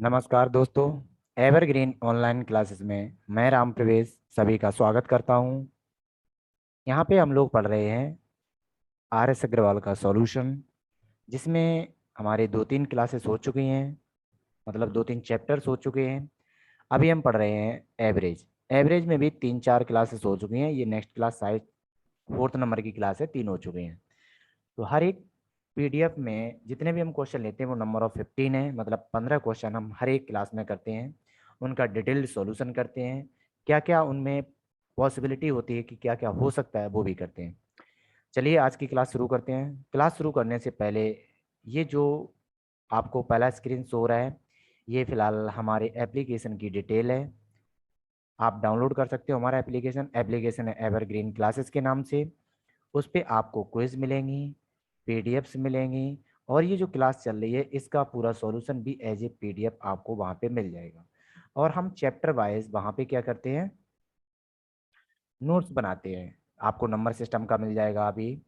नमस्कार दोस्तों। Evergreen online classes में मैं राम प्रवेश सभी का स्वागत करता हूं। यहाँ पे हम लोग पढ़ रहे हैं आर एस अग्रवाल का सॉल्यूशन, जिसमें हमारे 2-3 क्लासेस हो चुकी हैं, मतलब 2-3 चैप्टर्स हो चुके हैं। अभी हम पढ़ रहे हैं एवरेज। एवरेज में भी 3-4 क्लासेस हो चुकी हैं। ये नेक्स्ट क्लास शायद 4th नंबर की क्लास है, 3 हो चुके हैं। तो हर एक पीडीएफ में जितने भी हम क्वेश्चन लेते हैं वो नंबर ऑफ 15 है, मतलब 15 क्वेश्चन हम हर एक क्लास में करते हैं। उनका डिटेल्ड सॉल्यूशन करते हैं, क्या क्या उनमें पॉसिबिलिटी होती है कि क्या क्या हो सकता है वो भी करते हैं। चलिए आज की क्लास शुरू करते हैं। क्लास शुरू करने से पहले ये जो आपको पहला स्क्रीन शो हो रहा है, ये फिलहाल हमारे एप्लीकेशन की डिटेल है। आप डाउनलोड कर सकते हो हमारा एप्लीकेशन। एप्लीकेशन है एवरग्रीन क्लासेस के नाम से। उस पर आपको क्विज मिलेंगी, पीडीएफ्स मिलेंगी, और ये जो क्लास चल रही है इसका पूरा सॉल्यूशन भी एज ए पीडीएफ आपको वहाँ पे मिल जाएगा। और हम चैप्टर वाइज वहाँ पे क्या करते हैं, नोट्स बनाते हैं। आपको नंबर सिस्टम का मिल जाएगा, अभी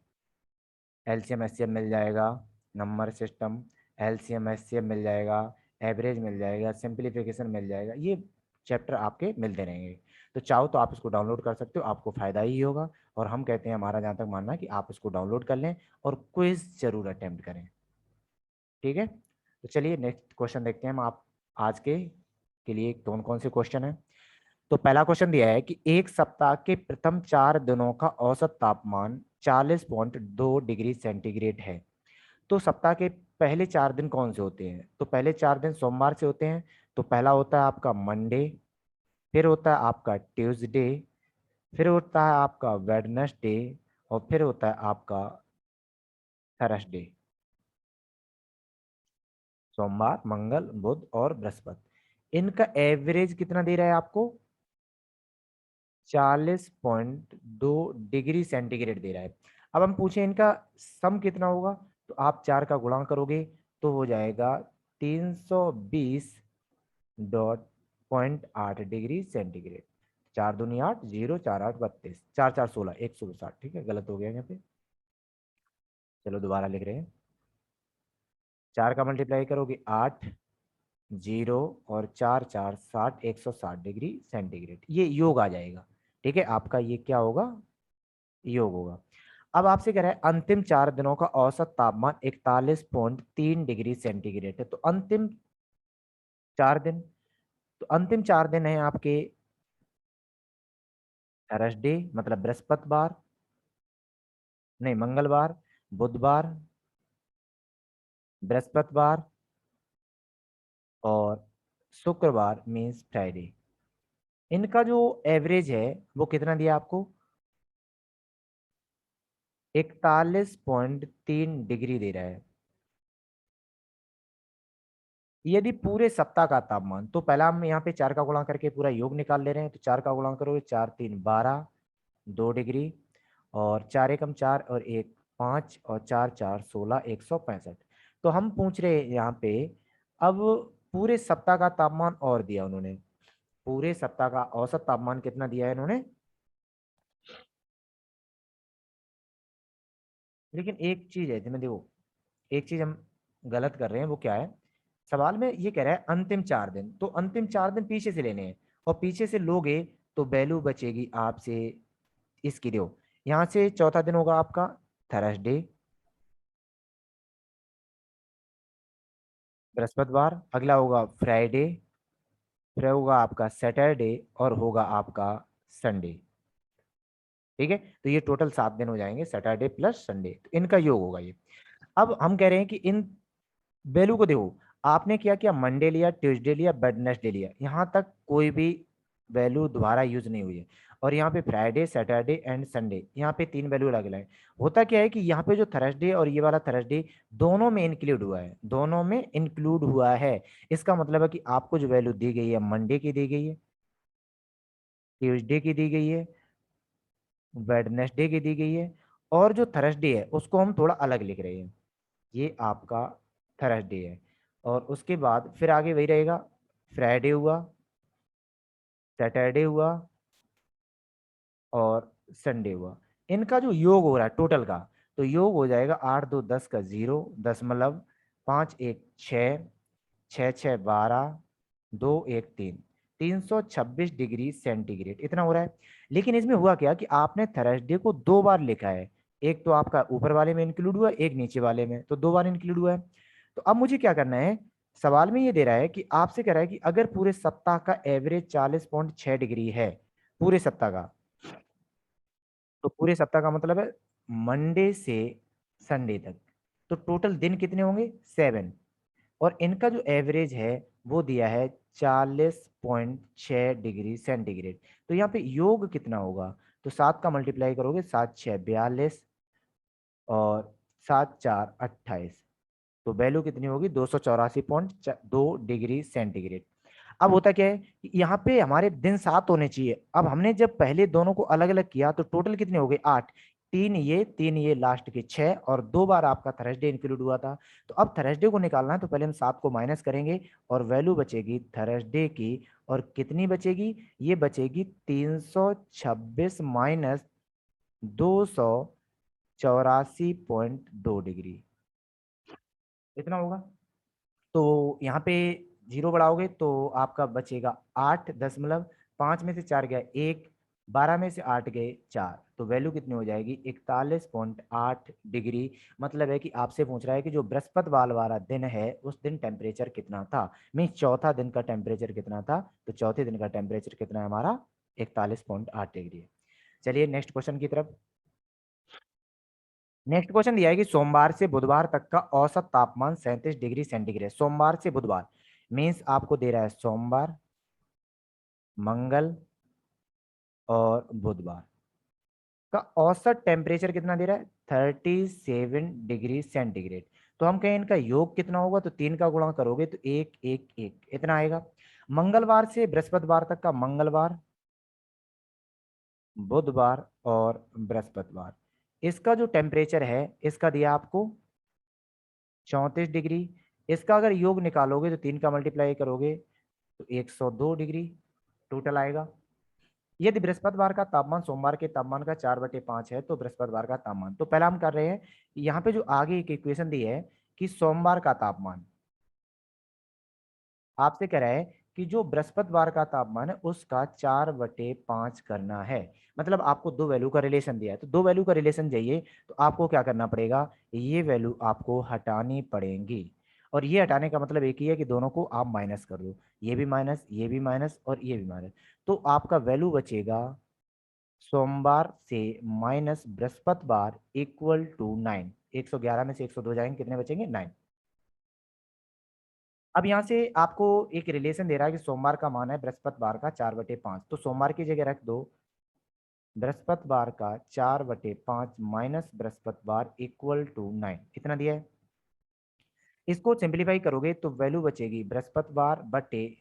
एलसीएम एचसीएम मिल जाएगा, नंबर सिस्टम, एलसीएम एचसीएम मिल जाएगा, एवरेज मिल जाएगा, सिंप्लीफिकेशन मिल जाएगा। ये चैप्टर आपके मिलते रहेंगे। तो चाहो तो आप इसको डाउनलोड कर सकते हो, आपको फायदा ही होगा। और हम कहते हैं, हमारा जहाँ तक मानना है कि आप इसको डाउनलोड कर लें और क्विज जरूर अटेम्प्ट करें। ठीक है, तो चलिए नेक्स्ट क्वेश्चन देखते हैं हम। आप आज के लिए कौन कौन से क्वेश्चन है। तो पहला क्वेश्चन दिया है कि एक सप्ताह के प्रथम 4 दिनों का औसत तापमान 40.2 डिग्री सेंटीग्रेड है। तो सप्ताह के पहले 4 दिन कौन से होते हैं? तो पहले 4 दिन सोमवार से होते हैं। तो पहला होता है आपका मंडे, फिर होता है आपका ट्यूसडे, फिर होता है आपका वेडनेसडे, और फिर होता है आपका थर्सडे। सोमवार, मंगल, बुध और बृहस्पति। इनका एवरेज कितना दे रहा है आपको? 40.2 डिग्री सेंटीग्रेड दे रहा है। अब हम पूछें इनका सम कितना होगा, तो आप 4 का गुणा करोगे तो हो जाएगा 320.8 डिग्री सेंटीग्रेड। 4 दूनी 8, 0 4 8 32, 4 4 16, 160। ठीक है, गलत हो गया यहाँ पे। चलो दोबारा लिख रहे हैं। 4 का मल्टीप्लाई करोगे 8, 0 और 4 4 60, 160 डिग्री सेंटीग्रेड। ये योग आ जाएगा। ठीक है, आपका ये क्या होगा? योग होगा। अब आपसे कह रहा है अंतिम 4 दिनों का औसत तापमान 41.3 डिग्री सेंटीग्रेड है। तो अंतिम 4 दिन, तो अंतिम 4 दिन है आपके थर्सडे मतलब बृहस्पतिवार, नहीं मंगलवार, बुधवार, बृहस्पतिवार और शुक्रवार मीन्स फ्राइडे। इनका जो एवरेज है वो कितना दिया आपको? 41.3 डिग्री दे रहा है। यदि पूरे सप्ताह का तापमान, तो पहला हम यहाँ पे 4 का गुणा करके पूरा योग निकाल ले रहे हैं। तो 4 का गुणा करोगे 4 3 12, 2 डिग्री, और 4 एकम 4 और 1 5, और 4 4 16, 165। तो हम पूछ रहे हैं यहाँ पे, अब पूरे सप्ताह का तापमान और दिया उन्होंने। पूरे सप्ताह का औसत तापमान कितना दिया है इन्होंने? लेकिन एक चीज है जिसमें देखो, एक चीज हम गलत कर रहे हैं, वो क्या है? सवाल में ये कह रहा है अंतिम 4 दिन, तो अंतिम 4 दिन पीछे से लेने हैं, और पीछे से लोगे तो वैल्यू बचेगी आपसे इसकी। देखो, यहाँ से चौथा दिन होगा आपका थर्सडे, बृहस्पतिवार, अगला होगा फ्राइडे, फिर होगा आपका सैटरडे, और होगा आपका संडे। ठीक है, तो ये टोटल 7 दिन हो जाएंगे, सैटरडे प्लस संडे, तो इनका योग होगा ये। अब हम कह रहे हैं कि इन वैल्यू को देखो, आपने क्या किया, मंडे लिया, ट्यूसडे लिया, वेडनेसडे लिया, यहाँ तक कोई भी वैल्यू दोबारा यूज नहीं हुई है। और यहाँ पे फ्राइडे, सैटरडे एंड संडे, यहाँ पे 3 वैल्यू अलग अलग है। होता क्या है कि यहाँ पे जो थर्सडे और ये वाला थर्सडे दोनों में इंक्लूड हुआ है, दोनों में इंक्लूड हुआ है। इसका मतलब है कि आपको जो वैल्यू दी गई है मंडे की दी गई है, ट्यूसडे की दी गई है, वेडनेसडे की दी गई है, और जो थर्सडे है उसको हम थोड़ा अलग लिख रहे हैं। ये आपका थर्सडे है, और उसके बाद फिर आगे वही रहेगा, फ्राइडे हुआ, सैटरडे हुआ और संडे हुआ। इनका जो योग हो रहा है टोटल का, तो योग हो जाएगा 8 2 10 का 0 दशमलव 5 1 6, 6 6 12, 213 326 डिग्री सेंटीग्रेड इतना हो रहा है। लेकिन इसमें हुआ क्या कि आपने थर्सडे को 2 बार लिखा है, एक तो आपका ऊपर वाले में इंक्लूड हुआ, एक नीचे वाले में, तो 2 बार इंक्लूड हुआ है। तो अब मुझे क्या करना है, सवाल में ये दे रहा है कि आपसे कह रहा है कि अगर पूरे सप्ताह का एवरेज 40.6 डिग्री है, पूरे सप्ताह का, तो पूरे सप्ताह का मतलब है मंडे से संडे तक, तो टोटल दिन कितने होंगे 7, और इनका जो एवरेज है वो दिया है 40.6 डिग्री सेंटीग्रेड। तो यहाँ पे योग कितना होगा, तो 7 का मल्टीप्लाई करोगे, 7 6 42 और 7 4 28, तो वैल्यू कितनी होगी 284.2 डिग्री सेंटीग्रेड। अब होता क्या है कि यहाँ पे हमारे दिन 7 होने चाहिए, अब हमने जब पहले दोनों को अलग अलग किया तो टोटल कितने हो गए 8, 3 ये लास्ट के 6, और 2 बार आपका थर्सडे इंक्लूड हुआ था। तो अब थर्सडे को निकालना है, तो पहले हम 7 को माइनस करेंगे और वैल्यू बचेगी थर्सडे की, और कितनी बचेगी, ये बचेगी 326 - 284.2 डिग्री, इतना होगा। तो यहाँ पे जीरो बढ़ाओगे तो आपका बचेगा 8 दशमलव 5 में से 4 गया 1, 12 में से 8 गए 4, तो वैल्यू कितनी हो जाएगी 41.8 डिग्री। मतलब है कि आपसे पूछ रहा है कि जो बृहस्पतिवार वाला दिन है उस दिन टेम्परेचर कितना था, मीन चौथा दिन का टेम्परेचर कितना था, तो चौथे दिन का टेम्परेचर कितना है हमारा 41.8 डिग्री है। चलिए नेक्स्ट क्वेश्चन की तरफ। नेक्स्ट क्वेश्चन दिया है कि सोमवार से बुधवार तक का औसत तापमान 37 डिग्री सेंटीग्रेड, सोमवार से बुधवार मीन्स आपको दे रहा है सोमवार, मंगल और बुधवार का औसत टेम्परेचर कितना दे रहा है 37 डिग्री सेंटीग्रेड। तो हम कहें इनका योग कितना होगा, तो 3 का गुणा करोगे तो 1 1 1 इतना आएगा। मंगलवार से बृहस्पतिवार तक का मंगलवार, बुधवार और बृहस्पतिवार, इसका जो टेम्परेचर है इसका दिया आपको 34 डिग्री। इसका अगर योग निकालोगे तो 3 का मल्टीप्लाई करोगे तो 102 डिग्री टोटल आएगा। यदि बृहस्पतिवार का तापमान सोमवार के तापमान का 4/5 है तो बृहस्पतिवार का तापमान, तो पहला हम कर रहे हैं यहाँ पे जो आगे एक इक्वेशन दी है कि सोमवार का तापमान, आपसे कह रहा है कि जो बृहस्पतिवार का तापमान है उसका 4/5 करना है। मतलब आपको दो वैल्यू का रिलेशन दिया है, तो दो वैल्यू का रिलेशन चाहिए, तो आपको क्या करना पड़ेगा, ये वैल्यू आपको हटानी पड़ेंगी। और ये हटाने का मतलब एक ही है कि दोनों को आप माइनस कर दो, ये भी माइनस, ये भी माइनस और ये भी माइनस, तो आपका वैल्यू बचेगा सोमवार से माइनस बृहस्पतिवार इक्वल टू 9। 111 में से 102 जाएंगे, कितने बचेंगे 9। अब यहाँ से आपको एक रिलेशन दे रहा है कि सोमवार का मान है बृहस्पतिवार का 4/5, तो सोमवार की जगह रख दो बृहस्पतिवार का 4/5 माइनस बृहस्पतिवार इक्वल टू 9, कितना दिया है। इसको सिंप्लीफाई करोगे तो वैल्यू बचेगी बृहस्पतिवार बटे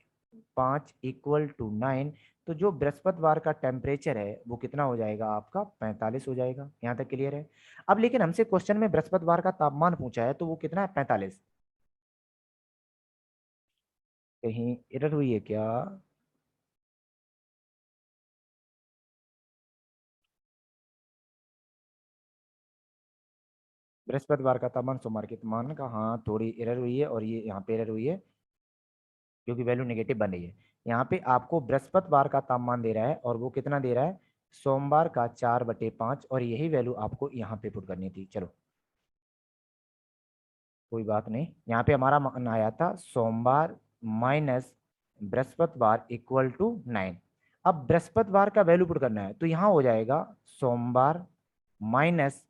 5 इक्वल टू 9। तो जो बृहस्पतिवार का टेम्परेचर है वो कितना हो जाएगा आपका 45 हो जाएगा। यहाँ तक क्लियर है। अब लेकिन हमसे क्वेश्चन में बृहस्पतिवार का तापमान पूछा है तो वो कितना है 45, कहीं एरर हुई है क्या। बृहस्पतिवार का तापमान सोमवार के तापमान का, हाँ थोड़ी एरर हुई है, और ये यहाँ पे एरर हुई है क्योंकि वैल्यू नेगेटिव बन रही है। यहाँ पे आपको बृहस्पतिवार का तापमान दे रहा है और वो कितना दे रहा है सोमवार का 4/5, और यही वैल्यू आपको यहाँ पे पुट करनी थी। चलो कोई बात नहीं, यहाँ पे हमारा मान आया था सोमवार माइनस बृहस्पतिवार इक्वल टू 9। अब बृहस्पतिवार का वैल्यू पुट करना है तो यहाँ हो जाएगा सोमवार माइनस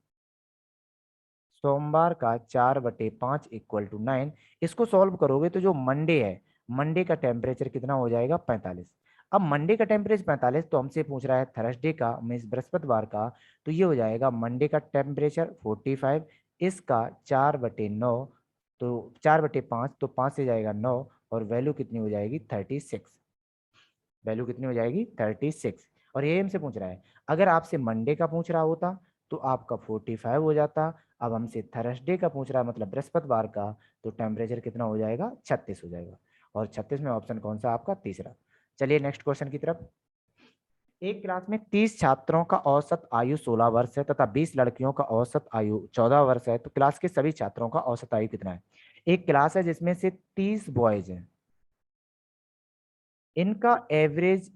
सोमवार का 4/5 इक्वल टू 9। इसको सॉल्व करोगे तो जो मंडे है, मंडे का टेम्परेचर कितना हो जाएगा 45। अब मंडे का टेम्परेचर 45, तो हमसे पूछ रहा है थर्सडे का मीन्स बृहस्पतिवार का, तो ये हो जाएगा मंडे का टेम्परेचर 45, इसका 4/9, तो 4/5, तो 5 से जाएगा 9, और वैल्यू कितनी हो जाएगी 36, वैल्यू कितनी हो जाएगी 36। और ये हमसे पूछ रहा है, अगर आपसे मंडे का पूछ रहा होता तो आपका 45 हो जाता। अब हमसे थर्सडे का पूछ रहा है मतलब बृहस्पतिवार का, तो टेम्परेचर कितना हो जाएगा 36 हो जाएगा, और 36 में ऑप्शन कौन सा आपका तीसरा। चलिए नेक्स्ट क्वेश्चन की तरफ। एक क्लास में 30 छात्रों का औसत आयु 16 वर्ष है तथा 20 लड़कियों का औसत आयु 14 वर्ष है, तो क्लास के सभी छात्रों का औसत आयु कितना है। एक क्लास है जिसमें से 30 बॉयज हैं इनका एवरेज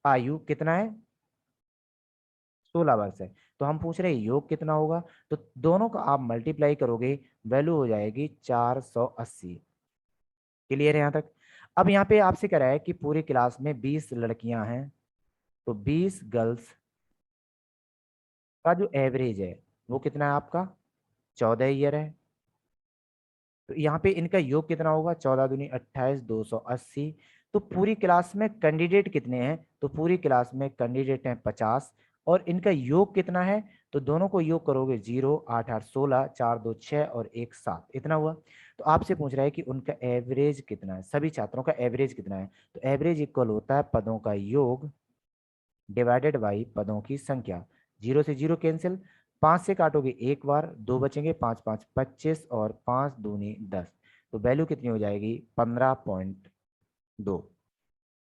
आयु कितना है? 16 वर्ष है। तो हम पूछ रहे हैं योग कितना होगा, तो दोनों का आप मल्टीप्लाई करोगे, वैल्यू हो जाएगी 480। क्लियर है यहाँ तक? अब यहाँ पे आपसे कह रहा है कि पूरी क्लास में 20 लड़कियां हैं, तो 20 गर्ल्स का जो एवरेज है वो कितना है आपका? 14 ईयर है। तो यहाँ पे इनका योग कितना होगा? 14 दूनी 28, 280। तो पूरी क्लास में कैंडिडेट कितने हैं? तो पूरी क्लास में कैंडिडेट हैं 50, और इनका योग कितना है? तो दोनों को योग करोगे 0, 8 8 16, 4 2 6 और 1 7, इतना हुआ। तो आपसे पूछ रहा है कि उनका एवरेज कितना है, सभी छात्रों का एवरेज कितना है। तो एवरेज इक्वल होता है पदों का योग डिवाइडेड बाई पदों की संख्या। 0 से 0 कैंसिल, 5 से काटोगे एक बार, 2 बचेंगे, 5 5 25 और 5 दूनी 10। तो वैल्यू कितनी हो जाएगी? 15.2।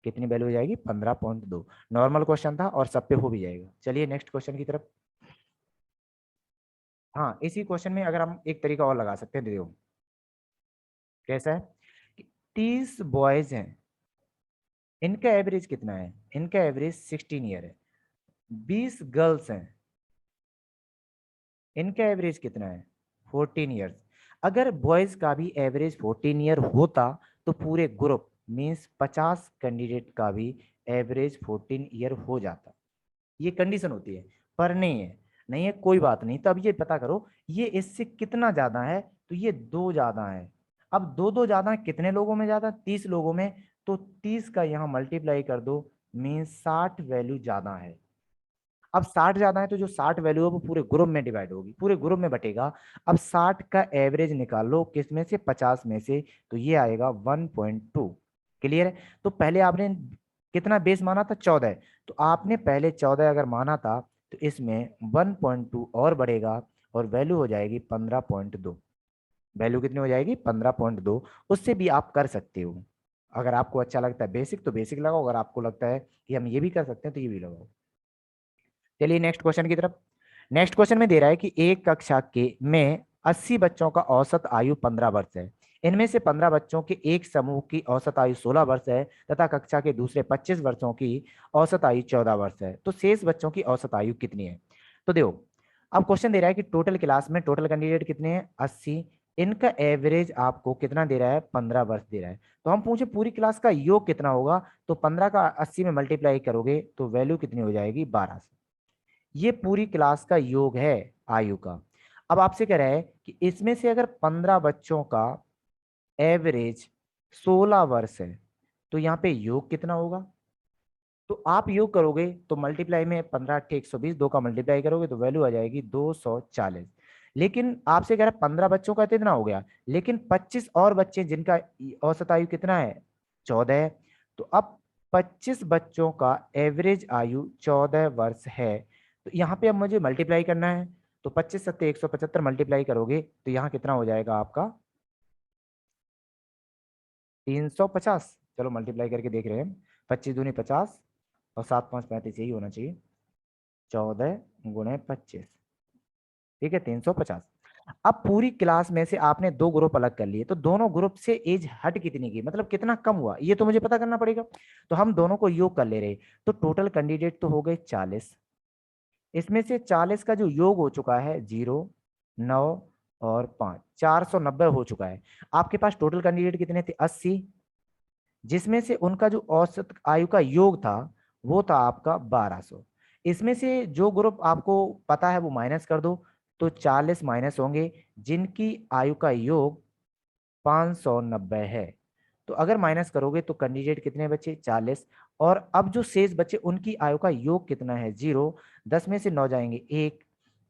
कितनी वैल्यू हो जाएगी? 15.2। नॉर्मल क्वेश्चन था और सब पे हो भी जाएगा। चलिए नेक्स्ट क्वेश्चन की तरफ। हाँ, इसी क्वेश्चन में अगर हम एक तरीका और लगा सकते हैं, देखो कैसा है कि 30 बॉयज हैं, इनका एवरेज कितना है? इनका एवरेज 16 ईयर है। 20 गर्ल्स हैं, इनका एवरेज कितना है? 14 ईयर्स। अगर बॉयज का भी एवरेज 14 ईयर होता तो पूरे ग्रुप मीन्स 50 कैंडिडेट का भी एवरेज 14 ईयर हो जाता। ये कंडीशन होती है, पर नहीं है। नहीं है, कोई बात नहीं। तो अब ये पता करो ये इससे कितना ज्यादा है, तो ये 2 ज्यादा है। अब 2 ज्यादा है, कितने लोगों में ज्यादा? 30 लोगों में। तो 30 का यहाँ मल्टीप्लाई कर दो, मीन्स 60 वैल्यू ज्यादा है। अब 60 ज्यादा है तो जो 60 वैल्यू है वो पूरे ग्रुप में डिवाइड होगी, पूरे ग्रुप में बटेगा। अब 60 का एवरेज निकाल लो, किस में से? 50 में से। तो ये आएगा 1.2। क्लियर है? तो पहले आपने कितना बेस माना था? 14। तो आपने पहले 14 अगर माना था तो इसमें 1.2 और बढ़ेगा, और वैल्यू हो जाएगी 15.2। वैल्यू कितनी हो जाएगी? 15.2। उससे भी आप कर सकते हो। अगर आपको अच्छा लगता है बेसिक तो बेसिक लगाओ, अगर आपको लगता है कि हम ये भी कर सकते हैं तो ये भी लगाओ। चलिए नेक्स्ट क्वेश्चन की तरफ। नेक्स्ट क्वेश्चन में दे रहा है कि एक कक्षा के में 80 बच्चों का औसत आयु 15 वर्ष है। इनमें से 15 बच्चों के एक समूह की औसत आयु 16 वर्ष है, तथा कक्षा के दूसरे 25 वर्षों की औसत आयु 14 वर्ष है। तो शेष बच्चों की औसत आयु कितनी है? तो देखो, अब क्वेश्चन दे रहा है कि टोटल क्लास में टोटल कैंडिडेट कितने हैं? 80। इनका एवरेज आपको कितना दे रहा है? 15 वर्ष दे रहा है। तो हम पूछे पूरी क्लास का योग कितना होगा, तो 15 का 80 में मल्टीप्लाई करोगे तो वैल्यू कितनी हो जाएगी? 12। ये पूरी क्लास का योग है आयु का। अब आपसे कह रहा है कि इसमें से अगर 15 बच्चों का एवरेज 16 वर्ष है, तो यहाँ पे योग कितना होगा? तो आप योग करोगे तो मल्टीप्लाई में 15 8 120, 2 का मल्टीप्लाई करोगे तो वैल्यू आ जाएगी 240। लेकिन आपसे कह रहा है 15 बच्चों का इतना हो गया, लेकिन 25 और बच्चे जिनका औसत आयु कितना है? 14 है। तो अब 25 बच्चों का एवरेज आयु 14 वर्ष है। तो यहाँ पे अब मुझे मल्टीप्लाई करना है, तो 25 सत्ते 175 मल्टीप्लाई करोगे तो यहाँ कितना हो जाएगा आपका? 350। चलो मल्टीप्लाई करके देख रहे हैं। 25 दूनी 50 और 7 5 35, यही होना चाहिए। 14 × 25, ठीक है, 350। अब पूरी क्लास में से आपने 2 ग्रुप अलग कर लिए, तो दोनों ग्रुप से एज हट कितनी की, मतलब कितना कम हुआ, ये तो मुझे पता करना पड़ेगा। तो हम दोनों को योग कर ले रहे, तो टोटल कैंडिडेट तो हो गए 40। इसमें से 40 का जो योग हो चुका है 0, 9 और 5, 490 हो चुका है। आपके पास टोटल कैंडिडेट कितने थे? 80, जिसमें से उनका जो औसत आयु का योग था वो था आपका 1200। इसमें से जो ग्रुप आपको पता है वो माइनस कर दो, तो 40 माइनस होंगे जिनकी आयु का योग 590 है। तो अगर माइनस करोगे तो कैंडिडेट कितने बचे? 40। और अब जो शेष बचे उनकी आयु का योग कितना है? 0। 10 में से 9 जाएंगे 1,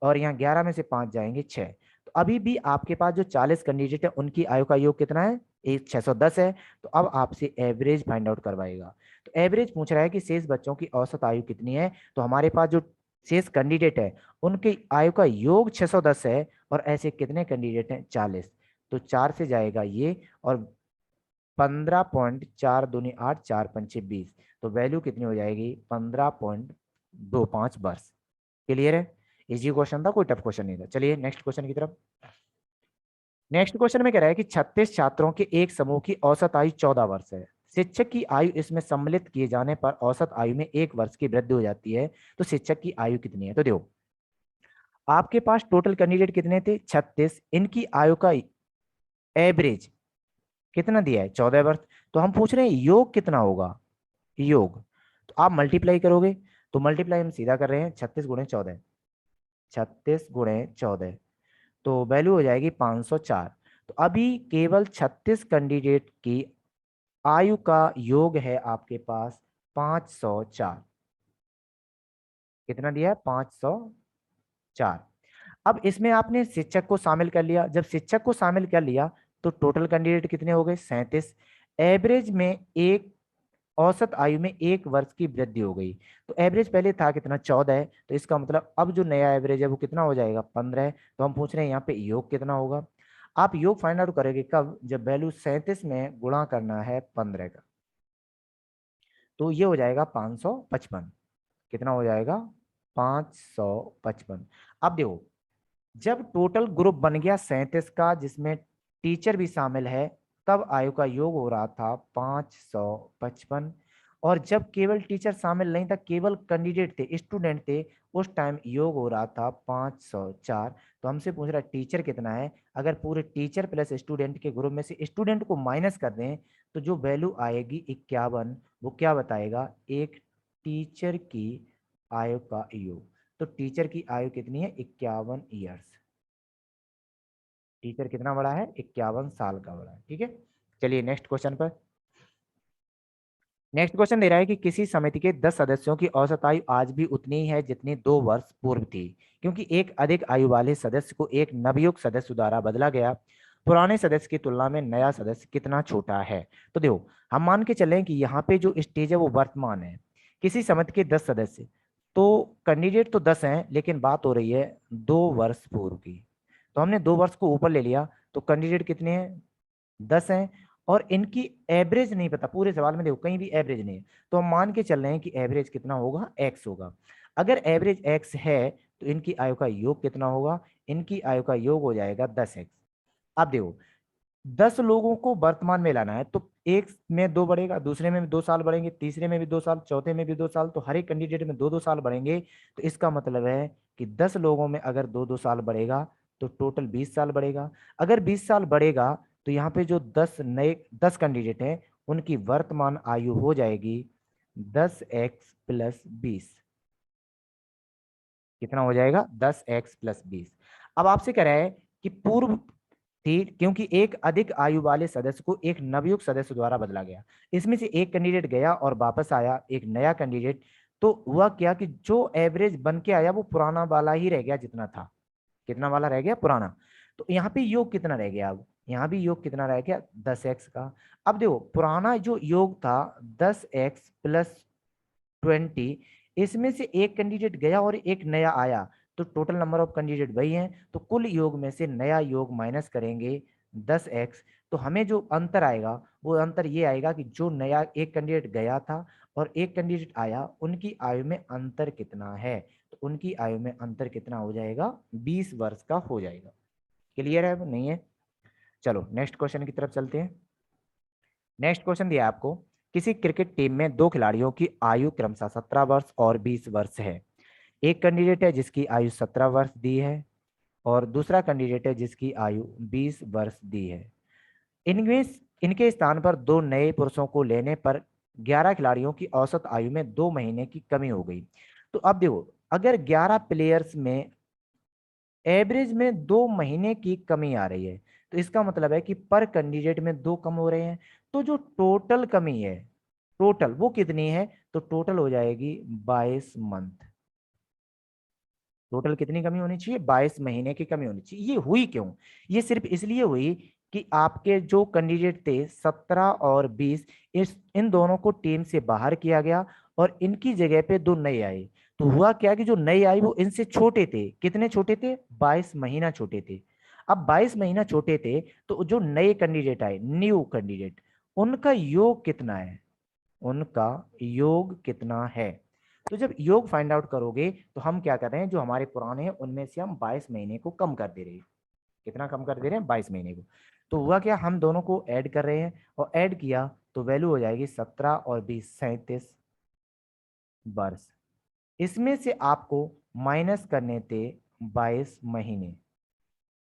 और यहाँ 11 में से 5 जाएंगे 6। तो अभी भी आपके पास जो 40 कैंडिडेट है उनकी आयु का योग कितना है? 610 है। तो अब आपसे एवरेज फाइंड आउट करवाएगा। तो एवरेज पूछ रहा है कि शेष बच्चों की औसत आयु कितनी है। तो हमारे पास जो शेष कैंडिडेट है उनकी आयु का योग 610 है, और ऐसे कितने कैंडिडेट हैं? 40। तो 4 से जाएगा ये, और 15.4 दूनी 8, 4 पंचे 20। तो वैल्यू कितनी हो जाएगी? 15.25 वर्ष। क्लियर है? इजी क्वेश्चन था, कोई टफ क्वेश्चन नहीं था। चलिए नेक्स्ट क्वेश्चन की तरफ। नेक्स्ट क्वेश्चन में कह रहा है कि 36 छात्रों के एक समूह की औसत आयु 14 वर्ष है। शिक्षक की आयु इसमें सम्मिलित किए जाने पर औसत आयु में 1 वर्ष की वृद्धि हो जाती है। तो शिक्षक की आयु कितनी है? तो देखो, आपके पास टोटल कैंडिडेट कितने थे? 36। इनकी आयु का एवरेज कितना दिया है? 14 वर्ष। तो हम पूछ रहे हैं योग कितना होगा? योग, तो आप मल्टीप्लाई करोगे, तो मल्टीप्लाई हम सीधा कर रहे हैं, 36 × 14, 36 × 14, तो वैल्यू हो जाएगी 504। तो अभी केवल 36 कैंडिडेट की आयु का योग है आपके पास 504। कितना दिया है? 504। अब इसमें आपने शिक्षक को शामिल कर लिया। जब शिक्षक को शामिल कर लिया तो टोटल कैंडिडेट कितने हो गए? 37। एवरेज में एक औसत आयु में 1 वर्ष की वृद्धि हो गई। तो एवरेज पहले था कितना? 14 है। तो इसका मतलब अब जो नया एवरेज है वो कितना हो जाएगा? 15 है। तो हम पूछ रहे हैं यहाँ पे योग कितना होगा? आप योग फाइंड आउट करेंगे कब? जब वैल्यू 37 में गुणा करना है 15 का, तो ये हो जाएगा 555। कितना हो जाएगा? 555। अब देखो, जब टोटल ग्रुप बन गया 37 का जिसमें टीचर भी शामिल है, तब आयु का योग हो रहा था 555। और जब केवल टीचर शामिल नहीं था, केवल कैंडिडेट थे, स्टूडेंट थे, उस टाइम योग हो रहा था 504। तो हमसे पूछ रहा है टीचर कितना है। अगर पूरे टीचर प्लस स्टूडेंट के ग्रुप में से स्टूडेंट को माइनस कर दें तो जो वैल्यू आएगी 51, वो क्या बताएगा? एक टीचर की आयु का योग। तो टीचर की आयु कितनी है? 51 ईयर्स। टीचर कितना बड़ा है? 51 साल का बड़ा है। ठीक है, चलिए नेक्स्ट क्वेश्चन पर। नेक्स्ट क्वेश्चन दे रहा है कि किसी समिति के 10 सदस्यों की औसत आयु आज भी उतनी ही है जितनी 2 वर्ष पूर्व थी, क्योंकि एक अधिक आयु वाले सदस्य को एक नवयुक्त सदस्य द्वारा बदला गया। पुराने सदस्य की तुलना में नया सदस्य कितना छोटा है? तो देखो, हम मान के चलें कि यहाँ पे जो स्टेज है वो वर्तमान है। किसी समिति के 10 सदस्य, तो कैंडिडेट तो 10 हैं, लेकिन बात हो रही है 2 वर्ष पूर्व की। तो हमने 2 वर्ष को ऊपर ले लिया, तो कैंडिडेट कितने हैं? 10 हैं। और इनकी एवरेज नहीं पता, पूरे सवाल में देखो कहीं भी एवरेज नहीं है, तो हम मान के चल रहे हैं कि एवरेज कितना होगा? x होगा। अगर एवरेज x है तो इनकी आयु का योग कितना होगा? इनकी आयु का योग हो जाएगा 10x। अब देखो, 10 लोगों को वर्तमान में लाना है, तो एक में 2 बढ़ेगा, दूसरे में भी 2 साल बढ़ेंगे, तीसरे में भी 2 साल, चौथे में भी 2 साल, तो हर एक कैंडिडेट में 2-2 साल बढ़ेंगे। तो इसका मतलब है कि 10 लोगों में अगर 2-2 साल बढ़ेगा तो टोटल 20 साल बढ़ेगा। अगर 20 साल बढ़ेगा तो यहाँ पे जो 10 कैंडिडेट हैं उनकी वर्तमान आयु हो जाएगी 10x + 20। कितना हो जाएगा? 10x + 20। अब आपसे कह रहा है कि पूर्व थी, क्योंकि एक अधिक आयु वाले सदस्य को एक नवयुक्त सदस्य द्वारा बदला गया। इसमें से एक कैंडिडेट गया और वापस आया एक नया कैंडिडेट। तो हुआ क्या कि जो एवरेज बन के आया वो पुराना वाला ही रह गया जितना था। कितना वाला रह गया? पुराना। तो यहाँ पे योग कितना रह गया? अब यहाँ भी योग कितना रह गया? 10x का। अब देखो, पुराना जो योग था 10x + 20, इसमें से एक कैंडिडेट गया और एक नया आया, तो टोटल नंबर ऑफ कैंडिडेट वही हैं, तो कुल योग में से नया योग माइनस करेंगे 10x। तो हमें जो अंतर आएगा वो अंतर ये आएगा कि जो नया एक कैंडिडेट गया था और एक कैंडिडेट आया, उनकी आयु में अंतर कितना है? तो उनकी आयु में अंतर कितना हो जाएगा? 20 वर्ष का हो जाएगा। क्लियर है? नहीं है? चलो नेक्स्ट क्वेश्चन की तरफ चलते हैं। नेक्स्ट क्वेश्चन दिया आपको, किसी क्रिकेट टीम में 2 खिलाड़ियों की आयु क्रमशः 17 वर्ष और 20 वर्ष है। एक कैंडिडेट है जिसकी आयु 17 वर्ष दी है और दूसरा कैंडिडेट है जिसकी आयु 20 वर्ष दी है। इनमें इनके स्थान पर 2 नए पुरुषों को लेने पर 11 खिलाड़ियों की औसत आयु में 2 महीने की कमी हो गई। तो अब देखो, अगर 11 प्लेयर्स में एवरेज में 2 महीने की कमी आ रही है, तो इसका मतलब है कि पर कैंडिडेट में 2 कम हो रहे हैं। तो जो टोटल कमी है, टोटल वो कितनी है? तो टोटल हो जाएगी 22 मंथ। टोटल कितनी कमी होनी चाहिए? 22 महीने की कमी होनी चाहिए। ये हुई क्यों? ये सिर्फ इसलिए हुई कि आपके जो कैंडिडेट थे 17 और 20, इन दोनों को टीम से बाहर किया गया और इनकी जगह पे 2 नए आए। तो हुआ क्या कि जो नए आए वो इनसे छोटे थे। कितने छोटे थे? 22 महीना छोटे थे। अब 22 महीना छोटे थे, तो जो नए कैंडिडेट आए, न्यू कैंडिडेट, उनका योग कितना है? उनका योग कितना है? तो जब योग फाइंड आउट करोगे तो हम क्या कर रहे हैं, जो हमारे पुराने हैं उनमें से हम 22 महीने को कम कर दे रहे हैं। कितना कम कर दे रहे हैं? 22 महीने को। तो हुआ क्या, हम दोनों को ऐड कर रहे हैं और ऐड किया तो वैल्यू हो जाएगी 17 और 20 37 वर्ष। इसमें से आपको माइनस करने थे 22 महीने।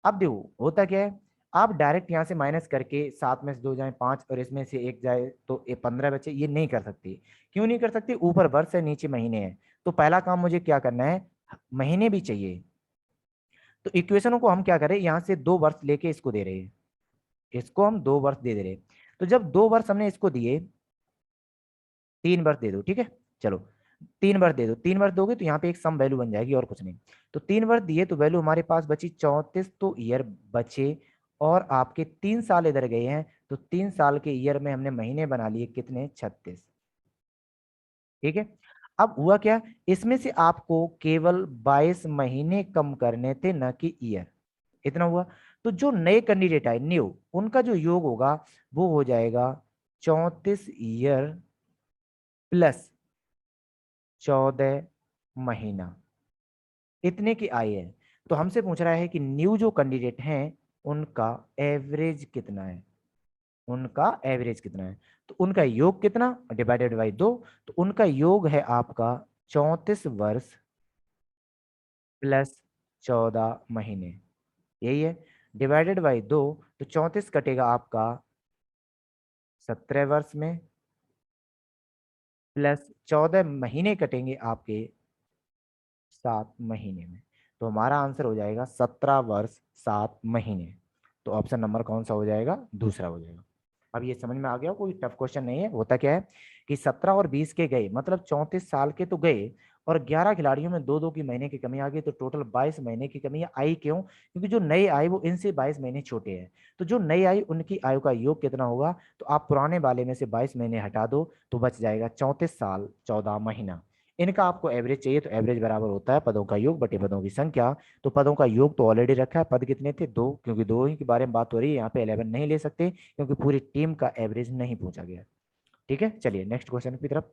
अब देखो होता क्या है, आप डायरेक्ट यहाँ से माइनस करके 7 में से 2 जाए 5 और इसमें से 1 जाए तो ये 15 बचे, ये नहीं कर सकते। क्यों नहीं कर सकते? ऊपर वर्ष है नीचे महीने हैं। तो पहला काम मुझे क्या करना है, महीने भी चाहिए। तो इक्वेशनों को हम क्या करें, यहाँ से 2 वर्ष लेके इसको दे रहे हैं, इसको हम 2 वर्ष दे रहे हैं। तो जब 2 वर्ष हमने इसको दिए, 3 वर्ष दे दो, ठीक है चलो 3 वर्ष दे दो। 3 वर्ष दोगे तो यहाँ पे एक सम वैल्यू बन जाएगी और कुछ नहीं। तो 3 वर्ष दिए तो वैल्यू हमारे पास बची 34, तो ईयर बचे। और आपके 3 साल इधर गए हैं, तो 3 साल के ईयर में हमने महीने बना लिए कितने, 36। ठीक है। अब हुआ क्या, इसमें से आपको केवल 22 महीने कम करने थे, न कि ईयर। इतना हुआ। तो जो नए कैंडिडेट आए न्यू, उनका जो योग होगा वो हो जाएगा 34 ईयर प्लस 14 महीना, इतने की आई है। तो हमसे पूछ रहा है कि न्यू जो कैंडिडेट हैं उनका एवरेज कितना है, उनका एवरेज कितना है। तो उनका योग कितना, डिवाइडेड बाई 2। तो उनका योग है आपका 34 वर्ष प्लस 14 महीने, यही है। डिवाइडेड बाई 2, तो 34 कटेगा आपका 17 वर्ष में, प्लस 14 महीने कटेंगे आपके 7 महीने में। तो हमारा आंसर हो जाएगा 17 वर्ष 7 महीने। तो ऑप्शन नंबर कौन सा हो जाएगा, दूसरा हो जाएगा। अब ये समझ में आ गया, कोई टफ क्वेश्चन नहीं है। होता क्या है कि 17 और 20 के गए, मतलब 34 साल के तो गए, और 11 खिलाड़ियों में 2-2 की महीने की कमी आ गई, तो टोटल 22 महीने की कमी आई। क्यों? क्योंकि जो नए आए वो इनसे 22 महीने छोटे हैं। तो जो नए आए उनकी आयु का योग कितना होगा, तो आप पुराने वाले में से 22 महीने हटा दो तो बच जाएगा 34 साल 14 महीना। इनका आपको एवरेज चाहिए, तो एवरेज बराबर होता है पदों का योग बटे पदों की संख्या। तो पदों का योग तो ऑलरेडी रखा है, पद कितने थे, 2, क्योंकि 2 ही के बारे में बात हो रही है, यहाँ पे 11 नहीं ले सकते क्योंकि पूरी टीम का एवरेज नहीं पूछा गया। ठीक है, चलिए नेक्स्ट क्वेश्चन की तरफ।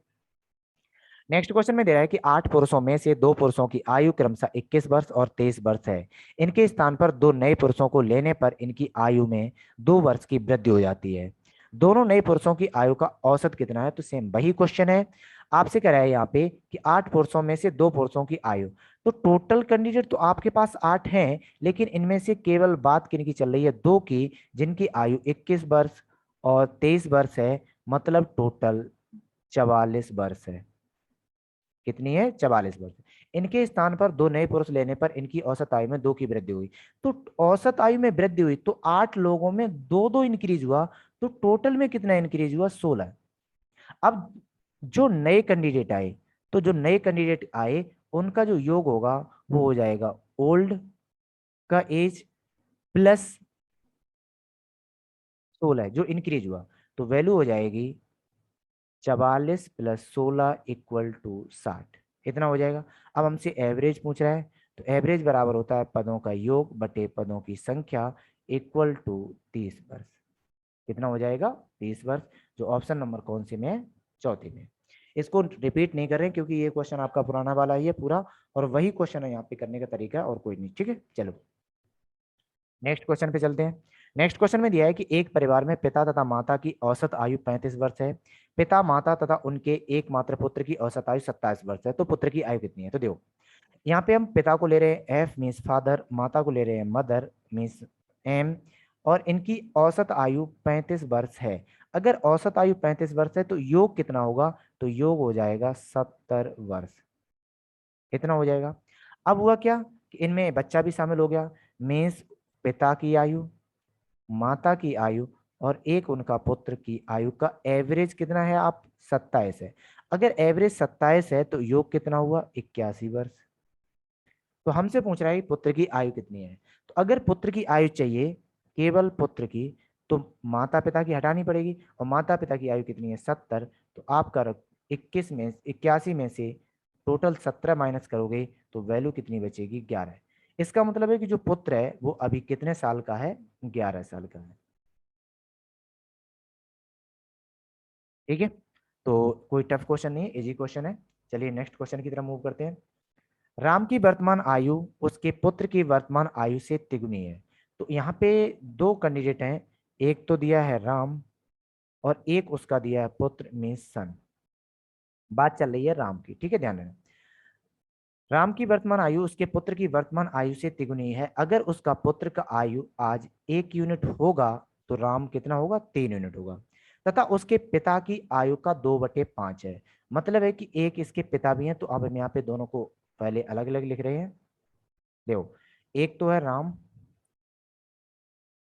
नेक्स्ट क्वेश्चन में दे रहा है कि 8 पुरुषों में से 2 पुरुषों की आयु क्रमशः 21 वर्ष और 23 वर्ष है। इनके स्थान पर 2 नए पुरुषों को लेने पर इनकी आयु में 2 वर्ष की वृद्धि हो जाती है। दोनों नए पुरुषों की आयु का औसत कितना है, तो सेम वही क्वेश्चन है। आपसे कह रहा है यहाँ पे कि 8 पुरुषों में से 2 पुरुषों की आयु। तो टोटल कैंडिडेट तो आपके पास 8 हैं, लेकिन इनमें से केवल बात किन की चल रही है, 2 की, जिनकी आयु 21 वर्ष और 23 वर्ष है, मतलब टोटल 44 वर्ष है। कितनी है, 44 वर्ष। इनके स्थान पर 2 नए पुरुष लेने पर इनकी औसत आयु में 2 की वृद्धि हुई। तो औसत आयु में वृद्धि हुई तो 8 लोगों में 2-2 इंक्रीज हुआ, तो टोटल में कितना इंक्रीज हुआ, 16। अब जो नए कैंडिडेट आए, तो जो नए कैंडिडेट आए उनका जो योग होगा वो हो जाएगा ओल्ड का एज प्लस 16 जो इंक्रीज हुआ, तो वैल्यू हो जाएगी 44 प्लस 16 इक्वल टू 60। इतना हो जाएगा। अब हमसे एवरेज पूछ रहा है, तो एवरेज बराबर होता है पदों का योग बटे पदों की संख्या इक्वल टू 30 वर्ष। कितना हो जाएगा, 30 वर्ष, जो ऑप्शन नंबर कौन से में है, चौथे में। इसको रिपीट नहीं कर रहे हैं क्योंकि ये क्वेश्चन आपका पुराना वाला ही है पूरा, और वही क्वेश्चन है यहाँ पे करने का तरीका और कोई नहीं। ठीक है, चलो नेक्स्ट क्वेश्चन पे चलते हैं। नेक्स्ट क्वेश्चन में दिया है कि एक परिवार में पिता तथा माता की औसत आयु 35 वर्ष है। पिता, माता तथा उनके एकमात्र पुत्र की औसत आयु 27 वर्ष है। तो पुत्र की आयु कितनी है, तो देखो यहाँ पे हम पिता को ले रहे हैं एफ मीन्स फादर, माता को ले रहे हैं मदर मीन्स एम, और इनकी औसत आयु 35 वर्ष है। अगर औसत आयु 35 वर्ष है तो योग कितना होगा, तो योग हो जाएगा 70 वर्ष। इतना हो जाएगा। अब हुआ क्या कि इनमें बच्चा भी शामिल हो गया, मीन्स पिता की आयु, माता की आयु और एक उनका पुत्र की आयु का एवरेज कितना है, आप 27 है। अगर एवरेज 27 है तो योग कितना हुआ, 81 वर्ष। तो हमसे पूछ रहा है पुत्र की आयु कितनी है। तो अगर पुत्र की आयु चाहिए, केवल पुत्र की, तो माता पिता की हटानी पड़ेगी, और माता पिता की आयु कितनी है, 70। तो आपका 21 में 81 में से टोटल 17 माइनस करोगे तो वैल्यू कितनी बचेगी, 11। इसका मतलब है कि जो पुत्र है वो अभी कितने साल का है, 11 साल का है। ठीक है, तो कोई टफ क्वेश्चन नहीं है, इजी क्वेश्चन है। चलिए नेक्स्ट क्वेश्चन की तरफ मूव करते हैं। राम की वर्तमान आयु उसके पुत्र की वर्तमान आयु से तिगुनी है। तो यहाँ पे 2 कैंडिडेट हैं, एक तो दिया है राम और एक उसका दिया है पुत्र में सन। बात चल रही है राम की, ठीक है, ध्यान रखना। राम की वर्तमान आयु उसके पुत्र की वर्तमान आयु से तिगुनी है। अगर उसका पुत्र का आयु आज 1 यूनिट होगा तो राम कितना होगा, 3 यूनिट होगा। तथा उसके पिता की आयु का 2/5 है। मतलब है कि एक इसके पिता भी हैं। तो अब हम यहाँ पे दोनों को पहले अलग अलग लिख रहे हैं। देखो, एक तो है राम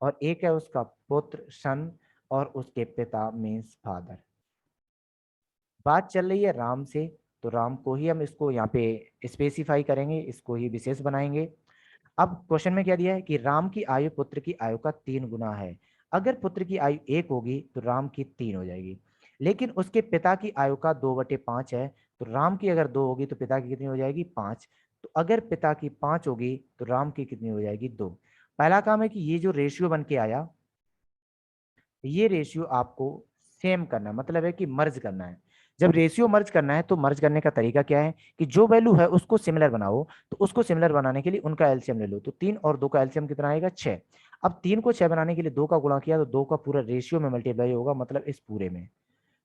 और एक है उसका पुत्र सन और उसके पिता मीन्स फादर। बात चल रही है राम से, तो राम को ही हम इसको यहाँ पे स्पेसिफाई करेंगे, इसको ही विशेष बनाएंगे। अब क्वेश्चन में क्या दिया है कि राम की आयु पुत्र की आयु का 3 गुना है। अगर पुत्र की आयु 1 होगी तो राम की 3 हो जाएगी। लेकिन उसके पिता की आयु का 2/5 है। तो राम की अगर 2 होगी तो पिता की कितनी हो जाएगी, 5। तो अगर पिता की 5 होगी तो राम की कितनी हो जाएगी, 2। पहला काम है कि ये जो रेशियो बन के आया, ये रेशियो आपको सेम करना है, मतलब है कि मर्ज करना है। जब रेशियो मर्ज करना है तो मर्ज करने का तरीका क्या है कि जो वैल्यू है उसको सिमिलर बनाओ। तो उसको सिमिलर बनाने के लिए उनका एलसीएम ले लो। तो 3 और 2 का एलसीएम कितना आएगा, 6। अब 3 को 6 बनाने के लिए 2 का गुणा किया तो 2 का पूरा रेशियो में मल्टीप्लाई होगा, मतलब इस पूरे में।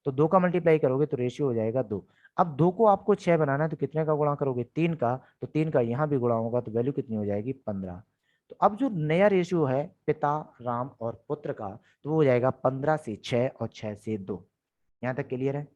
तो 2 का मल्टीप्लाई करोगे तो रेशियो हो जाएगा 2। अब 2 को आपको 6 बनाना है तो कितने का गुणा करोगे, 3 का। तो 3 का यहाँ भी गुणा होगा तो वैल्यू कितनी हो जाएगी, 15। तो अब जो नया रेशियो है पिता, राम और पुत्र का, तो वो हो जाएगा 15 से 6 और 6 से 2। यहाँ तक क्लियर है।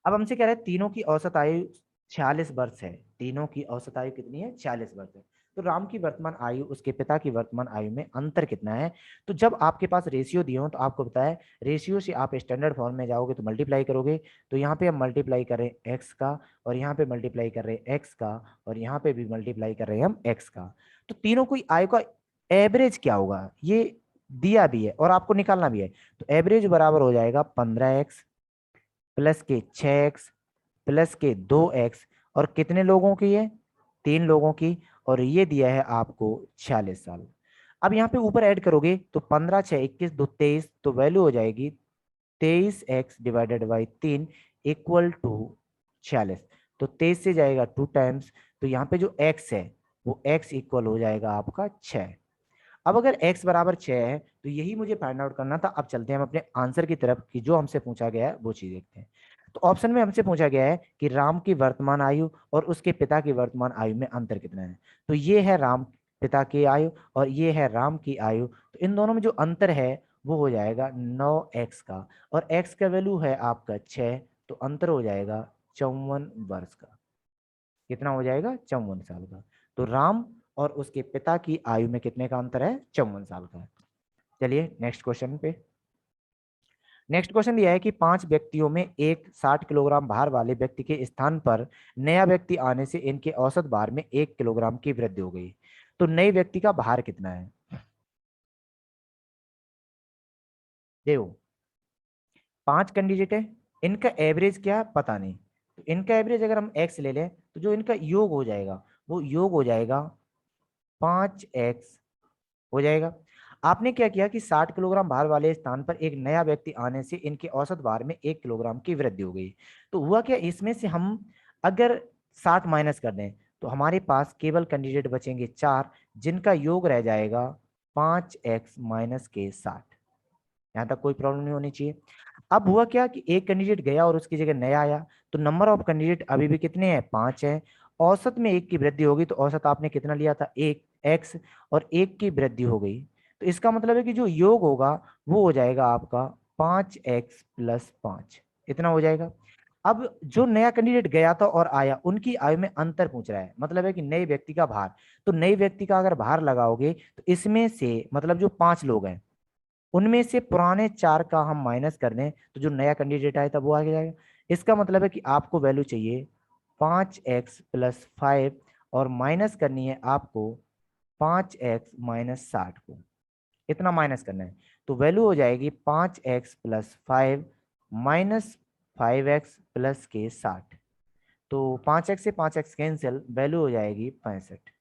अब हमसे कह रहे हैं तीनों की औसत आयु 46 वर्ष है। तीनों की औसत आयु कितनी है, 46 वर्ष है। तो राम की वर्तमान आयु उसके पिता की वर्तमान आयु में अंतर कितना है। तो जब आपके पास रेशियो दिए हो तो आपको पता है रेशियो से आप स्टैंडर्ड फॉर्म में जाओगे तो मल्टीप्लाई करोगे। तो यहाँ पे हम मल्टीप्लाई कर रहे हैं एक्स का, और यहाँ पे मल्टीप्लाई कर रहे हैं एक्स का, और यहाँ पे भी मल्टीप्लाई कर रहे हैं हम एक्स का। तो तीनों की आयु का एवरेज क्या होगा ये दिया भी है और आपको निकालना भी है। तो एवरेज बराबर हो जाएगा 15x प्लस के 6x प्लस के 2x। और कितने लोगों की है, 3 लोगों की। और ये दिया है आपको 46 साल। अब यहाँ पे ऊपर ऐड करोगे तो 15 6 21 2 23, तो वैल्यू हो जाएगी 23x/3 इक्वल टू 46। तो 23 से जाएगा 2 टाइम्स। तो यहाँ पे जो x है वो x इक्वल हो जाएगा आपका 6। अब अगर x बराबर 6 है तो यही मुझे फाइंड आउट करना था। अब चलते हैं हम अपने आंसर की तरफ कि जो हमसे पूछा गया है वो चीज देखते हैं। तो ऑप्शन में हमसे पूछा गया है कि राम की वर्तमान आयु और उसके पिता की वर्तमान आयु में अंतर कितना है। तो ये है राम पिता की आयु और ये है राम की आयु। तो इन दोनों में जो अंतर है वो हो जाएगा 9x का, और x का वैल्यू है आपका 6। तो अंतर हो जाएगा 54 वर्ष का। कितना हो जाएगा, 54 साल का। तो राम और उसके पिता की आयु में कितने का अंतर है, 54 साल का। चलिए नेक्स्ट क्वेश्चन पे। नेक्स्ट क्वेश्चन दिया है कि 5 व्यक्तियों में एक 60 किलोग्राम भार वाले व्यक्ति के स्थान पर नया व्यक्ति आने से इनके औसत भार में 1 किलोग्राम की वृद्धि हो गई। तो नए व्यक्ति का भार कितना है। देखो, 5 कैंडिडेट है, इनका एवरेज क्या है पता नहीं। तो इनका एवरेज अगर हम एक्स ले लें तो जो इनका योग हो जाएगा वो योग हो जाएगा 5x हो जाएगा। आपने क्या किया कि 60 किलोग्राम भार वाले स्थान पर एक नया व्यक्ति आने से इनके औसत भार में 1 किलोग्राम की वृद्धि हो गई। तो हुआ क्या, इसमें से हम अगर 60 माइनस कर दें तो हमारे पास केवल कैंडिडेट बचेंगे 4, जिनका योग रह जाएगा 5x - के 60। यहाँ तक कोई प्रॉब्लम नहीं होनी चाहिए। अब हुआ क्या कि एक कैंडिडेट गया और उसकी जगह नया आया। तो नंबर ऑफ कैंडिडेट अभी भी कितने हैं, 5 है। औसत में 1 की वृद्धि होगी तो औसत आपने कितना लिया था, 1x, और 1 की वृद्धि हो गई। तो इसका मतलब है कि जो योग होगा वो हो जाएगा आपका 5x + 5, इतना हो जाएगा। अब जो नया कैंडिडेट गया था और आया उनकी आयु में अंतर पूछ रहा है, मतलब है कि नए व्यक्ति का भार। तो नए व्यक्ति का अगर भार लगाओगे तो इसमें से मतलब जो 5 लोग हैं उनमें से पुराने 4 का हम माइनस कर दें तो जो नया कैंडिडेट आया था वो आगे जाएगा। इसका मतलब है कि आपको वैल्यू चाहिए 5x + 5, और माइनस करनी है आपको 5x - 60 को, इतना माइनस करना है। तो वैल्यू हो जाएगी 5x + 5 -5x + के 60। तो 5x से 5x कैंसिल, वैल्यू हो जाएगी 65।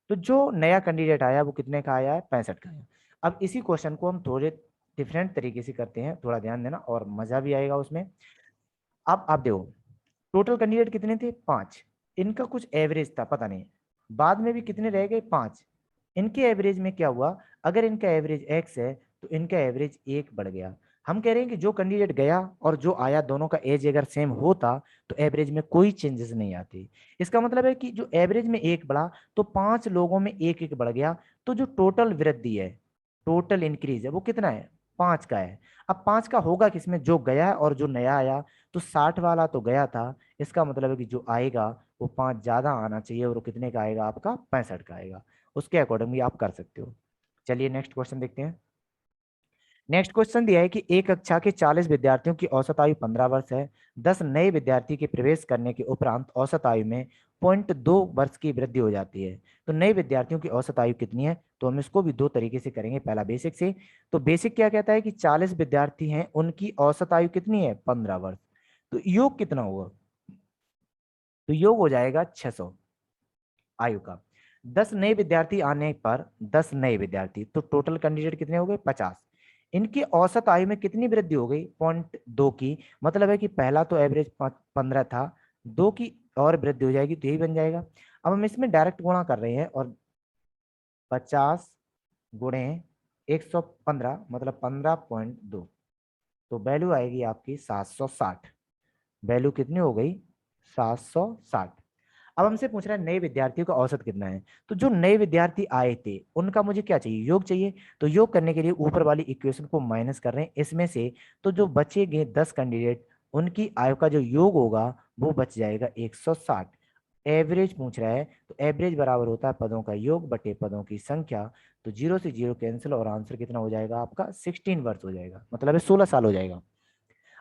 तो जो नया कैंडिडेट आया वो कितने का आया है, 65 का आया। अब इसी क्वेश्चन को हम थोड़े डिफरेंट तरीके से करते हैं, थोड़ा ध्यान देना और मजा भी आएगा उसमें। अब आप देखो, टोटल कैंडिडेट कितने थे, 5। इनका कुछ एवरेज था पता नहीं, बाद में भी कितने रह गए, 5। इनके एवरेज में क्या हुआ, अगर इनका एवरेज x है तो इनका एवरेज 1 बढ़ गया। हम कह रहे हैं कि जो कैंडिडेट गया और जो आया दोनों का एज अगर सेम होता तो एवरेज में कोई चेंजेस नहीं आती। इसका मतलब है कि जो एवरेज में एक बढ़ा तो 5 लोगों में एक एक बढ़ गया, तो जो टोटल वृद्धि है, टोटल इंक्रीज है, वो कितना है? 5 का है। अब 5 का होगा किसमें? जो गया और जो नया आया। तो 60 वाला तो गया था, इसका मतलब है कि जो आएगा वो 5 ज्यादा आना चाहिए, और वो कितने का आएगा? आपका 65 का आएगा। उसके अकॉर्डिंग भी आप कर सकते हो। चलिए नेक्स्ट क्वेश्चन देखते हैं। नेक्स्ट क्वेश्चन दिया है कि एक कक्षा के 40 विद्यार्थियों की औसत आयु 15 वर्ष है। 10 नए विद्यार्थी के प्रवेश करने के उपरांत औसत आयु में 0.2 वर्ष की वृद्धि हो जाती है। तो नए विद्यार्थियों की औसत आयु कितनी है? तो हम इसको भी दो तरीके से करेंगे। पहला बेसिक से। तो बेसिक क्या कहता है कि 40 विद्यार्थी हैं, उनकी औसत आयु कितनी है? 15 वर्ष। तो योग कितना हुआ? तो योग हो जाएगा 600 आयु का। 10 नए विद्यार्थी आने पर, 10 नए विद्यार्थी, तो टोटल कैंडिडेट कितने हो गए? 50। इनकी औसत आयु में कितनी वृद्धि हो गई? 0.2 की। मतलब है कि पहला तो एवरेज 15 था, 2 की और वृद्धि हो जाएगी तो यही बन जाएगा। अब हम इसमें डायरेक्ट गुणा कर रहे हैं, और 50 गुणे 115 मतलब 15.2, तो वैल्यू आएगी आपकी 760। वैल्यू कितनी हो गई? 760। अब हमसे पूछ रहा है नए विद्यार्थियों का औसत कितना है। तो जो नए विद्यार्थी आए थे उनका मुझे क्या चाहिए? योग चाहिए। तो योग करने के लिए ऊपर वाली इक्वेशन को माइनस कर रहे हैं इसमें से। तो जो बचेंगे 10 कैंडिडेट, उनकी आयु का जो योग होगा वो बच जाएगा 160। एवरेज पूछ रहा है, तो एवरेज बराबर होता है पदों का योग बटे पदों की संख्या। तो 0 से 0 कैंसिल, और आंसर कितना हो जाएगा आपका? 16 वर्ष हो जाएगा, मतलब है 16 साल हो जाएगा।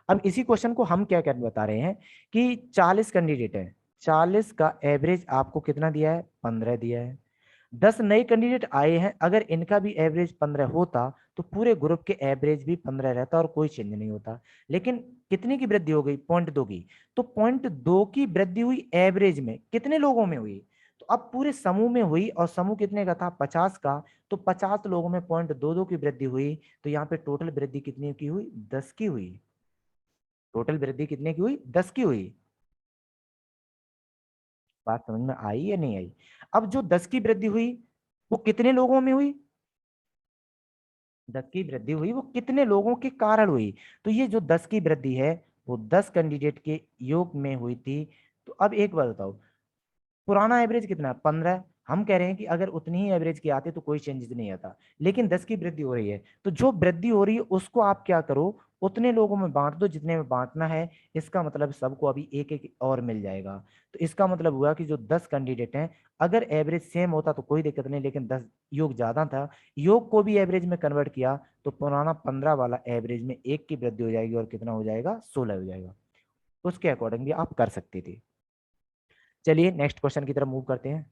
अब इसी क्वेश्चन को हम क्या क्या बता रहे हैं कि 40 कैंडिडेट है, 40 का एवरेज आपको कितना दिया है? 15 दिया है। 10 नए कैंडिडेट आए हैं, अगर इनका भी एवरेज 15 होता तो पूरे ग्रुप के एवरेज भी 15 रहता और कोई चेंज नहीं होता। लेकिन कितने की वृद्धि हो गई? 0.2 की। तो 0.2 की वृद्धि हुई एवरेज में, कितने लोगों में हुई? तो अब पूरे समूह में हुई, और समूह कितने का था? 50 का। तो 50 लोगों में 0.22 की वृद्धि हुई, तो यहाँ पे टोटल वृद्धि कितनी की हुई? 10 की हुई। टोटल वृद्धि कितने की हुई? 10 की हुई। बात समझ में आई या नहीं आई? अब जो 10 की वृद्धि हुई वो कितने लोगों में हुई? 10 की वृद्धि हुई वो कितने लोगों के कारण हुई? तो ये जो 10 की वृद्धि है वो 10 कैंडिडेट के योग में हुई थी। तो अब एक बात बताओ, पुराना एवरेज कितना है? 15। हम कह रहे हैं कि अगर उतनी ही एवरेज की आते तो कोई चेंजेस नहीं आता, लेकिन 10 की वृद्धि हो रही है, तो जो वृद्धि हो रही है उसको आप क्या करो? उतने लोगों में बांट दो जितने में बांटना है। इसका मतलब सबको अभी एक एक और मिल जाएगा। तो इसका मतलब हुआ कि जो 10 कैंडिडेट हैं, अगर एवरेज सेम होता तो कोई दिक्कत नहीं, लेकिन 10 योग ज्यादा था, योग को भी एवरेज में कन्वर्ट किया, तो पुराना 15 वाला एवरेज में एक की वृद्धि हो जाएगी, और कितना हो जाएगा? 16 हो जाएगा। उसके अकॉर्डिंग भी आप कर सकती थी। चलिए नेक्स्ट क्वेश्चन की तरफ मूव करते हैं।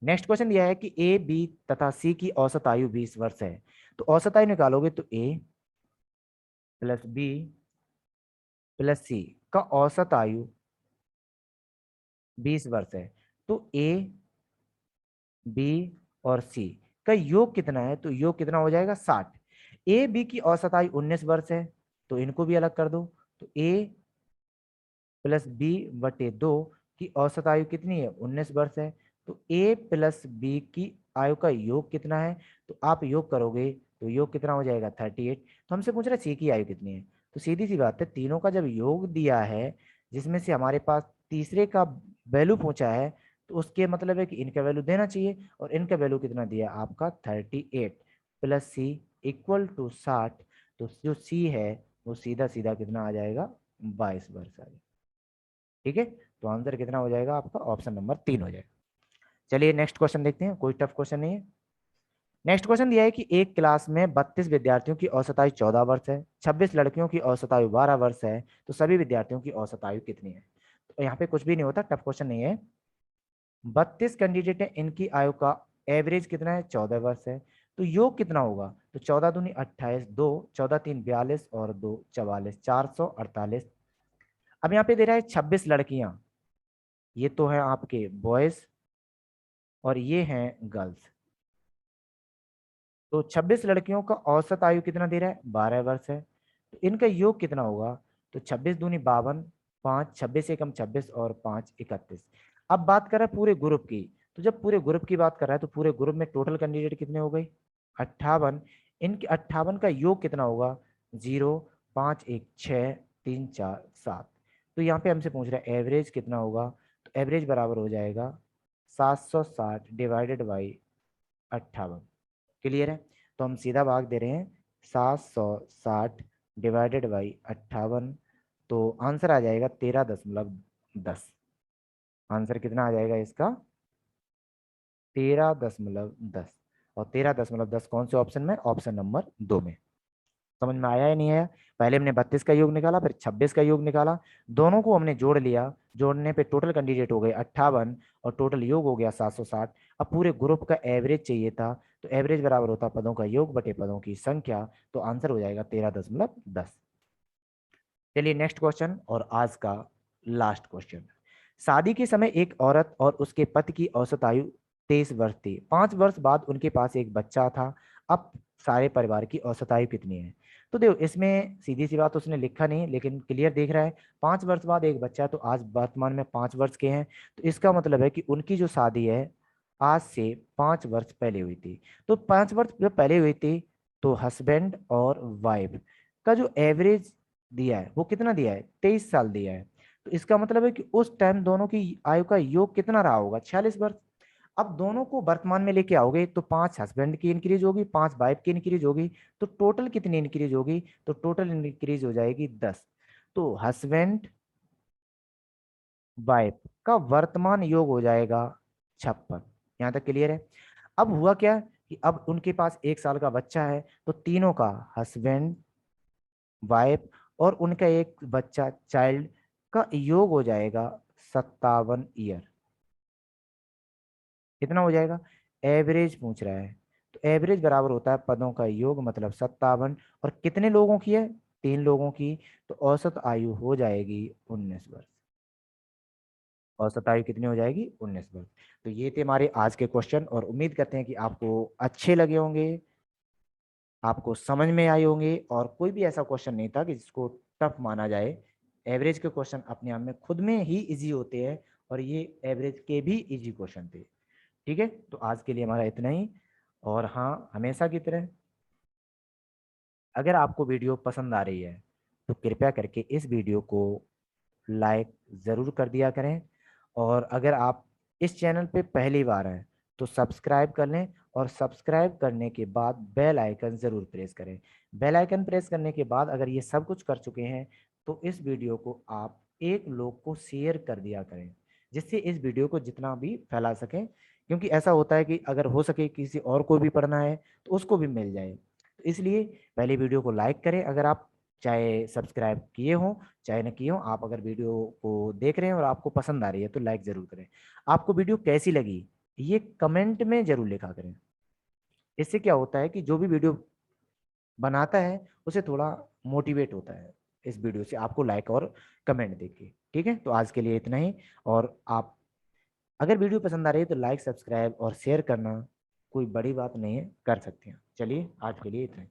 नेक्स्ट क्वेश्चन दिया है कि ए बी तथा सी की औसत आयु 20 वर्ष है। तो औसत आयु निकालोगे तो ए प्लस बी प्लस सी का औसत आयु 20 वर्ष है। तो ए बी और सी का योग कितना है? तो योग कितना हो जाएगा? 60। ए बी की औसत आयु 19 वर्ष है, तो इनको भी अलग कर दो। तो ए प्लस बी बटे 2 की औसत आयु कितनी है? 19 वर्ष है। तो ए प्लस बी की आयु का योग कितना है? तो आप योग करोगे तो योग कितना हो जाएगा? 38। तो हमसे पूछ रहा है सी की आयु कितनी है। तो सीधी सी बात है, तीनों का जब योग दिया है, जिसमें से हमारे पास तीसरे का वैल्यू पूछा है, तो उसके मतलब है कि इनका वैल्यू देना चाहिए, और इनका वैल्यू कितना दिया आपका? 38 प्लस सी इक्वल टू 60। तो जो सी है वो सीधा सीधा कितना आ जाएगा? 22 वर्ष आ जाएगा। ठीक है, तो आंसर कितना हो जाएगा आपका? ऑप्शन नंबर 3 हो जाएगा। चलिए नेक्स्ट क्वेश्चन देखते हैं, कोई टफ क्वेश्चन नहीं है। नेक्स्ट क्वेश्चन दिया है कि एक क्लास में 32 विद्यार्थियों की औसत आयु 14 वर्ष है, 26 लड़कियों की औसत आयु 12 वर्ष है, तो सभी विद्यार्थियों की औसत आयु कितनी है? तो यहाँ पे कुछ भी नहीं होता, टफ क्वेश्चन नहीं है। 32 कैंडिडेट है, इनकी आयु का एवरेज कितना है? 14 वर्ष है। तो योग कितना होगा? तो 14 दूनी 28, 2 14 3 42, और 2 44, 448। अब यहाँ पे दे रहा है 26 लड़कियां, ये तो है आपके बॉयज, और ये हैं गर्ल्स। तो 26 लड़कियों का औसत आयु कितना दे रहा है? 12 वर्ष है। तो इनका योग कितना होगा? तो 26 दूनी 52, 5 26 एकम 26, और 5 31। अब बात कर रहा है पूरे ग्रुप की। तो जब पूरे ग्रुप की बात कर रहा है तो पूरे ग्रुप में टोटल कैंडिडेट कितने हो गए? 58। इनके 58 का योग कितना होगा? 0, 5, 1, 6, 3, 4, 7। तो यहाँ पे हमसे पूछ रहा है एवरेज कितना होगा, तो एवरेज बराबर हो जाएगा 760 डिवाइडेड बाई 58। क्लियर है? तो हम सीधा भाग दे रहे हैं 760 डिवाइडेड बाई 58। तो आंसर आ जाएगा 13.10। आंसर कितना आ जाएगा इसका? 13.10। और 13.10 कौन से ऑप्शन में? ऑप्शन नंबर 2 में। समझ में आया या नहीं आया? पहले हमने 32 का योग निकाला, फिर 26 का योग निकाला, दोनों को हमने जोड़ लिया, जोड़ने पे टोटल कैंडिडेट हो गए 58 और टोटल योग हो गया 760। अब पूरे ग्रुप का एवरेज चाहिए था, तो एवरेज बराबर होता पदों का योग बटे पदों की संख्या, तो आंसर हो जाएगा 13.10। चलिए नेक्स्ट क्वेश्चन और आज का लास्ट क्वेश्चन। शादी के समय एक औरत और उसके पति की औसत आयु 23 वर्ष थी। 5 वर्ष बाद उनके पास एक बच्चा था। अब सारे परिवार की औसत आयु कितनी है? तो देखो इसमें सीधी सी बात उसने लिखा नहीं, लेकिन क्लियर देख रहा है। 5 वर्ष बाद एक बच्चा, तो आज वर्तमान में 5 वर्ष के हैं, तो इसका मतलब है कि उनकी जो शादी है आज से 5 वर्ष पहले हुई थी। तो 5 वर्ष जो पहले हुई थी, तो हस्बैंड और वाइफ का जो एवरेज दिया है वो कितना दिया है? 23 साल दिया है। तो इसका मतलब है कि उस टाइम दोनों की आयु का योग कितना रहा होगा? 46 वर्ष। अब दोनों को वर्तमान में लेके आओगे तो 5 हस्बैंड की इंक्रीज होगी, 5 वाइफ की इंक्रीज होगी, तो टोटल कितनी इंक्रीज होगी? तो टोटल इंक्रीज हो जाएगी 10। तो हस्बैंड वाइफ का वर्तमान योग हो जाएगा 56। यहाँ तक क्लियर है? अब हुआ क्या कि अब उनके पास 1 साल का बच्चा है, तो तीनों का, हस्बैंड, वाइफ और उनका एक बच्चा चाइल्ड, का योग हो जाएगा 57 ईयर। कितना हो जाएगा? एवरेज पूछ रहा है, तो एवरेज बराबर होता है पदों का योग मतलब 57। और कितने लोगों की है? 3 लोगों की। तो औसत आयु हो जाएगी 19 वर्ष। औसत आयु कितनी हो जाएगी? 19 वर्ष। तो ये थे हमारे आज के क्वेश्चन, और उम्मीद करते हैं कि आपको अच्छे लगे होंगे, आपको समझ में आए होंगे, और कोई भी ऐसा क्वेश्चन नहीं था कि जिसको टफ माना जाए। एवरेज के क्वेश्चन अपने आप में खुद में ही इजी होते हैं, और ये एवरेज के भी इजी क्वेश्चन थे। ठीक है, तो आज के लिए हमारा इतना ही। और हाँ, हमेशा की तरह अगर आपको वीडियो पसंद आ रही है तो कृपया करके इस वीडियो को लाइक ज़रूर कर दिया करें। और अगर आप इस चैनल पे पहली बार हैं तो सब्सक्राइब कर लें, और सब्सक्राइब करने के बाद बेल आइकन ज़रूर प्रेस करें। बेल आइकन प्रेस करने के बाद अगर ये सब कुछ कर चुके हैं तो इस वीडियो को आप एक लोग को शेयर कर दिया करें, जिससे इस वीडियो को जितना भी फैला सकें, क्योंकि ऐसा होता है कि अगर हो सके किसी और को भी पढ़ना है तो उसको भी मिल जाए। तो इसलिए पहले वीडियो को लाइक करें, अगर आप चाहे सब्सक्राइब किए हों चाहे न किए हों। आप अगर वीडियो को देख रहे हैं और आपको पसंद आ रही है तो लाइक ज़रूर करें। आपको वीडियो कैसी लगी ये कमेंट में ज़रूर लिखा करें। इससे क्या होता है कि जो भी वीडियो बनाता है उसे थोड़ा मोटिवेट होता है इस वीडियो से, आपको लाइक और कमेंट देके। ठीक है, तो आज के लिए इतना ही। और आप अगर वीडियो पसंद आ रही है तो लाइक, सब्सक्राइब और शेयर करना कोई बड़ी बात नहीं है, कर सकते हैं। चलिए आज के लिए इतना ही।